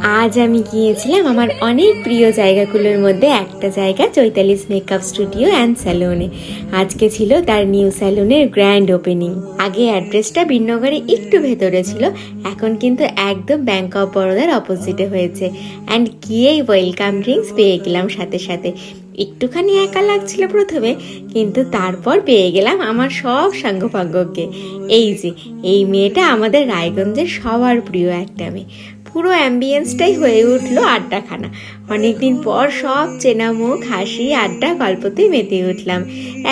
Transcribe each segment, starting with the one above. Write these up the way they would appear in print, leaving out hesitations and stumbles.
আজ আমি গিয়েছিলাম আমার অনেক প্রিয় জায়গাগুলোর মধ্যে একটা জায়গা, চৈতালিস মেকআপ স্টুডিও অ্যান্ড স্যালুনে। আজকে ছিল তার নিউ স্যালুনের গ্র্যান্ড ওপেনিং। আগে অ্যাড্রেসটা বিনগরে একটু ভেতরে ছিল, এখন কিন্তু একদম ব্যাংক অফ বরোদার অপোজিটে হয়েছে। অ্যান্ড গিয়েই ওয়েলকাম ড্রিঙ্কস পেয়ে গেলাম সাথে সাথে। একটুখানি একা লাগছিল প্রথমে, কিন্তু তারপর পেয়ে গেলাম আমার সব সাঙ্গপাঙ্গকে। এই মেয়েটা আমাদের রায়গঞ্জের সবার প্রিয় একটা মেয়ে। পুরো অ্যাম্বিয়েন্সটাই হয়ে উঠলো আড্ডাখানা। অনেকদিন পর সব চেনা মুখ, হাসি, আড্ডা, গল্পতেই মেতে উঠলাম।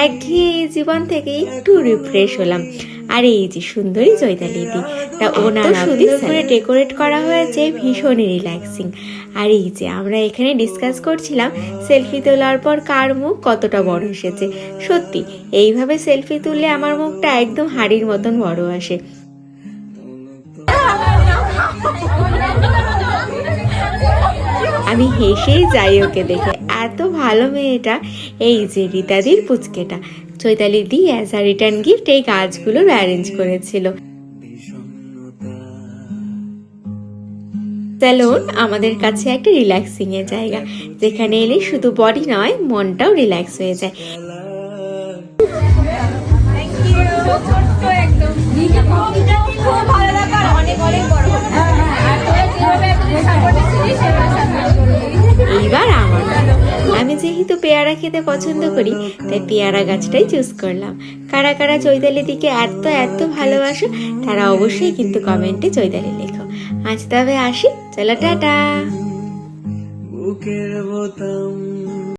একঘেয়ে এই জীবন থেকে একটু রিফ্রেশ হলাম। আর এই যে সুন্দরী চৈতালি দি, তা ওনার সুন্দর করে ডেকোরেট করা হয়েছে, ভীষণই রিল্যাক্সিং। আর এই যে আমরা এখানে ডিসকাস করছিলাম সেলফি তোলার পর কার মুখ কতটা বড় এসেছে। সত্যি এইভাবে সেলফি তুললে আমার মুখটা একদম হাড়ির মতন বড় আসে। আমি হেসেই যাই ওকে দেখে, এত ভালো মেয়েটা। এই যে রীতাদির পুচকেটা, চৈতালি দি অ্যাজ আ রিটার্ন গিফট এই কাজগুলো অ্যারেঞ্জ করেছিল। স্যালুন আমাদের কাছে একটা রিল্যাক্সিং এর জায়গা, যেখানে এলে শুধু বডি নয়, মনটাও রিল্যাক্স হয়ে যায়। এইবার আমার আমি যেহেতু পেয়ারা খেতে পছন্দ করি, তাই পেয়ারা গাছটাই চুজ করলাম। কারা কারা চৈতালি দিকে এত এত ভালোবাসো, তারা অবশ্যই কিন্তু কমেন্টে চৈতালি লেখো। আজ তবে আসি, চলো টাটা।